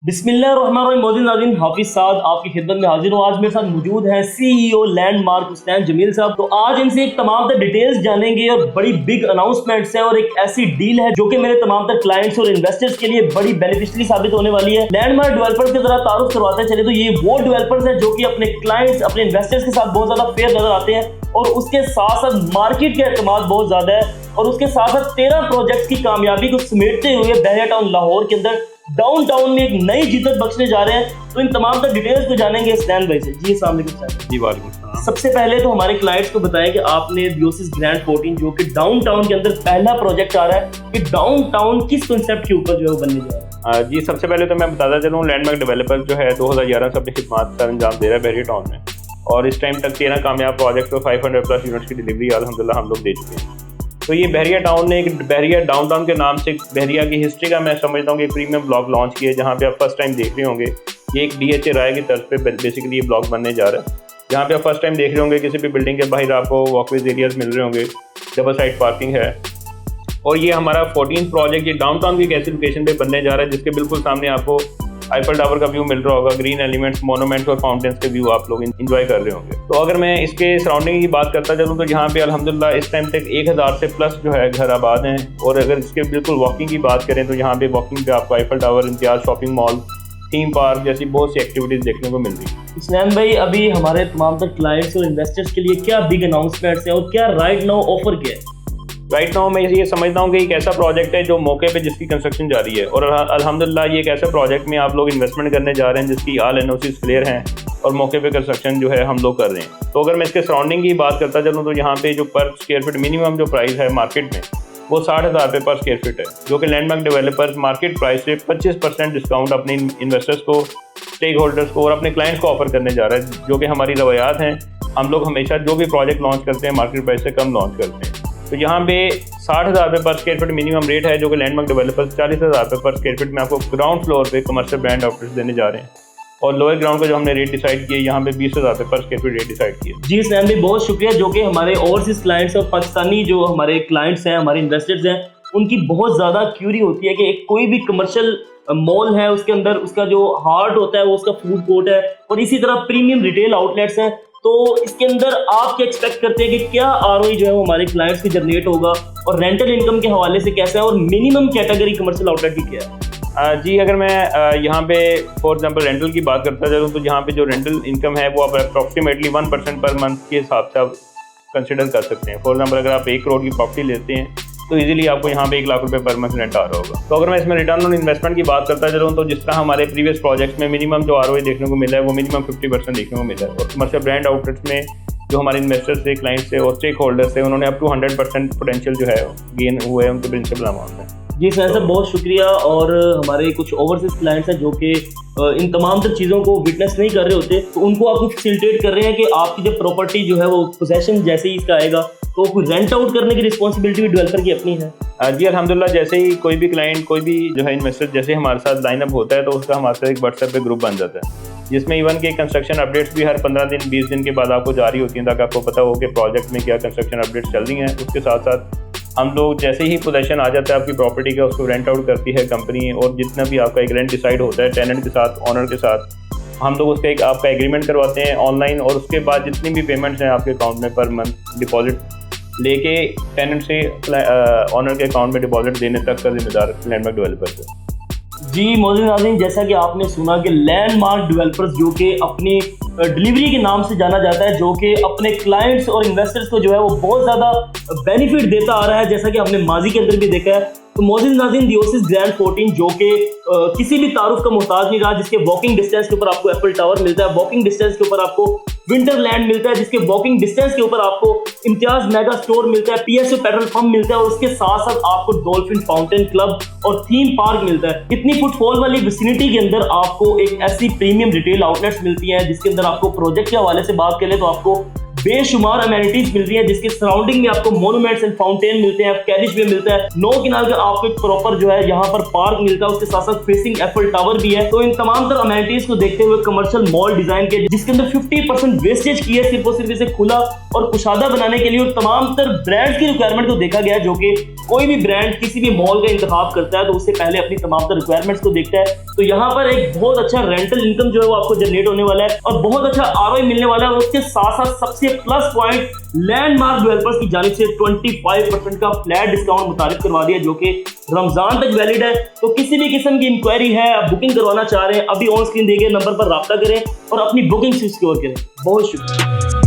बिस्मिल्लाहिर्रहमानिर्रहीम। मोहसिन नाज़रीन, हाफिज साद आपकी खिदमत में हाजिर हूँ। आज मेरे साथ मौजूद हैं CEO लैंडमार्क हुसैन जमील साहब। तो आज इनसे एक तमाम तर डिटेल्स जानेंगे और बड़ी बिग अनाउंसमेंट्स हैं और एक ऐसी डील है जो कि मेरे तमाम तर क्लाइंट्स और इन्वेस्टर्स के लिए बड़ी बेनिफिशियली साबित होने वाली है। लैंडमार्क डेवलपर्स के जरा तारुफ करवाते चले तो ये वो डेवलपर्स हैं जो कि अपने क्लाइंट्स, अपने इन्वेस्टर्स के साथ बहुत ज्यादा फेयर नजर आते हैं और उसके साथ साथ मार्केट का एतमाद बहुत ज्यादा है और उसके साथ साथ 13 प्रोजेक्ट्स की कामयाबी को समेटते हुए बहरिया टाउन लाहौर के अंदर डाउनटाउन में एक नई जिद्दत बख्शने जा रहे हैं। तो इन तमाम तर डिटेल्स को जानेंगे स्टैन भाई से। जी अस्सलाम वालेकुम सर। जी वालेकुम सलाम। सबसे पहले तो हमारे क्लाइंट्स को बताएं कि आपने डियोसिस ग्रैंड 14 जो कि डाउनटाउन के अंदर पहला प्रोजेक्ट आ रहा है, कि डाउनटाउन किस कांसेप्ट के ऊपर जो है वो बनने जा रहा है। जी सबसे पहले तो मैं बताता चलूँ, लैंडमार्क डेवलपर जो है 2011 से अपनी खिदमत सर अंजाम दे रहा है बहरिया टाउन में और इस टाइम तक 13 कामयाब प्रोजेक्ट और 500+ यूनिट्स की डिलीवरी अल्हम्दुलिल्लाह हम लोग दे चुके हैं। तो ये बहरिया टाउन ने एक बहरिया डाउनटाउन के नाम से बहरिया की हिस्ट्री का मैं समझता हूँ कि एक प्रीमियम ब्लॉक लॉन्च किया है, जहाँ पे आप फर्स्ट टाइम देख रहे होंगे। ये एक DHA राय की तर्ज पे बेसिकली ये ब्लॉक बनने जा रहा है, जहाँ पे आप फर्स्ट टाइम देख रहे होंगे किसी भी बिल्डिंग के बाहर आपको वॉकवेज एरियाज मिल रहे होंगे, डबल साइड पार्किंग है। और ये हमारा 14th प्रोजेक्ट ये डाउनटाउन की एक ऐसी लोकेशन पे बनने जा रहा है जिसके बिल्कुल सामने आपको आईफल टावर का व्यू मिल रहा होगा, ग्रीन एलिमेंट्स, मोनूमेंट्स और फाउंटेन्स के व्यू आप लोग इंजॉय कर रहे होंगे। तो अगर मैं इसके सराउंडिंग की बात करता चलूँ तो यहाँ पे अल्हम्दुलिल्लाह इस टाइम तक 1000 से प्लस जो है घर आबाद हैं। और अगर इसके बिल्कुल वॉकिंग की बात करें तो यहाँ पे वॉकिंग पे आपको Eiffel tower, Imtiaz shopping mall, theme park जैसी बहुत सी एक्टिविटीज़ देखने को मिल रही है। स्नैन भाई, अभी हमारे तमाम तर क्लाइंट्स और इन्वेस्टर्स के लिए क्या बिग अनाउंसमेंट्स हैं और क्या राइट नाउ ऑफर क्या है? राइट नाउ मैं ये समझता हूँ कि एक ऐसा प्रोजेक्ट है जो मौके पे जिसकी कंस्ट्रक्शन जारी है और अल्हम्दुलिल्लाह ये एक ऐसा प्रोजेक्ट में आप लोग इन्वेस्टमेंट करने जा रहे हैं जिसकी ऑल NOCs क्लियर हैं और मौके पे कंस्ट्रक्शन जो है हम लोग कर रहे हैं। तो अगर मैं इसके सराउंडिंग की बात करता चलूँ तो यहाँ पे जो पर स्क्वायर फीट मिनिमम जो प्राइस है मार्केट में वो 60,000 रुपये पर स्क्वायर फीट है, जो कि लैंडमार्क डेवलपर्स मार्केट प्राइस से 25% डिस्काउंट अपने इन्वेस्टर्स को, स्टेक होल्डर्स को और अपने क्लाइंट्स को ऑफर करने जा रहा है, जो कि हमारी रवायात हैं। हम लोग हमेशा जो भी प्रोजेक्ट लॉन्च करते हैं मार्केट प्राइस से कम लॉन्च करते हैं। तो यहाँ पे 60,000 रुपये पर स्क्वायर फीट मिनिमम रेट है, जो कि लैंडमार्क डेवलपर्स 40,000 रुपये पर स्क्वायर फीट में आपको ग्राउंड फ्लोर पे कमर्शियल ब्रांड आउटलेट्स देने जा रहे हैं। और लोअर ग्राउंड का जो हमने रेट डिसाइड किया यहाँ पे 20,000 रुपये पर स्क्वायर फीट रेट डिसाइड किया। जी स्नैन भाई, बहुत शुक्रिया। जो कि हमारे ओवरसीज क्लाइंट्स और पाकिस्तानी जो हमारे क्लाइंट्स हैं, हमारे इन्वेस्टर्स हैं, उनकी बहुत ज़्यादा क्यूरी होती है कि एक कोई भी कमर्शियल मॉल है उसके अंदर उसका जो हार्ट होता है वो उसका फूड कोर्ट है और इसी तरह प्रीमियम रिटेल आउटलेट्स हैं। तो इसके अंदर आप क्या एक्सपेक्ट करते हैं कि क्या ROI जो है वो हमारे क्लाइंट्स की जनरेट होगा और रेंटल इनकम के हवाले से कैसा है और मिनिमम कैटेगरी कमर्शियल आउटलेट की क्या है? जी अगर मैं यहाँ पे फॉर एग्जांपल रेंटल की बात करता चलूँ तो यहाँ पे जो रेंटल इनकम है वो आप अप्रॉक्सीमेटली 1% पर मंथ के हिसाब से आप कंसिडर कर सकते हैं। फॉर एग्जांपल अगर आप 1 करोड़ की प्रॉपर्टी लेते हैं तो इजीली आपको यहाँ पे 1 लाख रुपए पर मंथ रेंट आ रहा होगा। तो अगर मैं इसमें रिटर्न ऑन इन्वेस्टमेंट की बात करता चलूँ तो जिस तरह हमारे प्रीवियस प्रोजेक्ट्स में मिनिमम जो ROI देखने को मिला है वो मिनिमम 50% देखने को मिला है। और कमर्शियल ब्रांड आउटलेट्स में जो हमारे इन्वेस्टर्स थे, क्लाइंट्स थे और स्टेक होल्डर्स थे, उन्होंने अप टू 100% पोटेंशियल जो है गेन हुए हैं उनके प्रिंसिपल अमाउंट में। जी सर साहब, बहुत शुक्रिया। और हमारे कुछ ओवरसीज क्लाइंट्स हैं जो कि इन तमाम तर चीज़ों को विटनेस नहीं कर रहे होते, तो उनको आप फैसिलिटेट कर रहे हैं कि आपकी जब प्रॉपर्टी जो है वो पोजेशन जैसे ही इसका आएगा तो रेंट आउट करने की रिस्पॉन्सिबिलिटी भी डेवलपर की अपनी है। जी अल्हम्दुलिल्लाह, जैसे ही कोई भी क्लाइंट, कोई भी जो है इन्वेस्टर जैसे हमारे साथ लाइनअप होता है तो उसका हमारे साथ एक व्हाट्सएप पे ग्रुप बन जाता है जिसमें इवन के कंस्ट्रक्शन अपडेट्स भी हर 15 दिन 20 दिन के बाद आपको जारी होती हैं ताकि आपको पता हो कि प्रोजेक्ट में क्या कंस्ट्रक्शन अपडेट्स चल रही हैं। उसके साथ साथ हम लोग जैसे ही पोजेशन आ जाता है आपकी प्रॉपर्टी का, उसको रेंट आउट करती है कंपनी और जितना भी आपका एक रेंट डिसाइड होता है टेनेंट के साथ, ऑनर के साथ, हम लोग उसका एक आपका एग्रीमेंट करवाते हैं ऑनलाइन और उसके बाद जितनी भी पेमेंट्स हैं आपके अकाउंट में पर मंथ डिपॉजिट लेके टेनेंट से ऑनर के अकाउंट में डिपॉजिट देने तक का जिम्मेदार लैंडमार्क डेवलपर्स है। जी मोहसिन नाज़रीन, जैसा कि आपने सुना कि लैंडमार्क डेवलपर्स जो कि अपनी डिलीवरी के नाम से जाना जाता है, जो कि अपने क्लाइंट्स और इन्वेस्टर्स को जो है वो बहुत ज़्यादा बेनिफिट देता आ रहा है, जैसा कि हमने माजी के अंदर भी देखा है। तो मोहसिन नाज़रीन, डियोसिस ग्रैंड 14 जो कि किसी भी तारुफ का मोहताज नहीं रहा, जिसके वॉकिंग डिस्टेंस के ऊपर आपको एफिल टावर मिलता है, वॉकिंग डिस्टेंस के ऊपर आपको विंटरलैंड मिलता है, जिसके वॉकिंग डिस्टेंस के ऊपर आपको इम्तियाज मेगा स्टोर मिलता है, PSO पेट्रोल पंप मिलता है और उसके साथ साथ आपको डॉल्फिन फाउंटेन क्लब और थीम पार्क मिलता है। इतनी फुटफॉल वाली विसिनिटी के अंदर आपको एक ऐसी प्रीमियम रिटेल आउटलेट्स मिलती हैं जिसके अंदर आपको प्रोजेक्ट के हवाले से बात करें तो आपको बेशुमार अमेनिटीज मिल रही है, जिसके सराउंडिंग में आपको मोनूमेंट्स एंड फाउंटेन मिलते हैं, कैरिज वे मिलता है, 9 किनार का आपको एक प्रॉपर जो है यहाँ पर पार्क मिलता है, उसके साथ साथ फेसिंग एफिल टावर भी है। तो इन तमाम तरह अमेनिटीज को देखते हुए कमर्शियल मॉल डिजाइन के जिसके अंदर 50% वेस्टेज की है, सिर्फ और सिर्फ इसे खुला और कुशादा बनाने के लिए, और तमाम तरह ब्रांड्स की रिक्वायरमेंट को देखा गया है, जो कि कोई भी ब्रांड किसी भी मॉल का इंतखाब करता है तो उससे पहले अपनी तमाम तरह रिक्वायरमेंट्स को देखता है। तो यहाँ पर एक बहुत अच्छा रेंटल इनकम जो है वो आपको जनरेट होने वाला है और बहुत अच्छा आरओआई मिलने वाला है। उसके साथ साथ सबसे प्लस पॉइंट लैंडमार्क डेवलपर्स की जानिब से 25% का फ्लैट डिस्काउंट मुतारिफ करवा दिया, जो कि रमजान तक वैलिड है। तो किसी भी किस्म की इंक्वायरी है, आप बुकिंग करवाना चाह रहे हैं, अभी ऑन स्क्रीन दिए गए नंबर पर राब्ता करें और अपनी बुकिंग सिक्योर करें। बहुत शुक्रिया।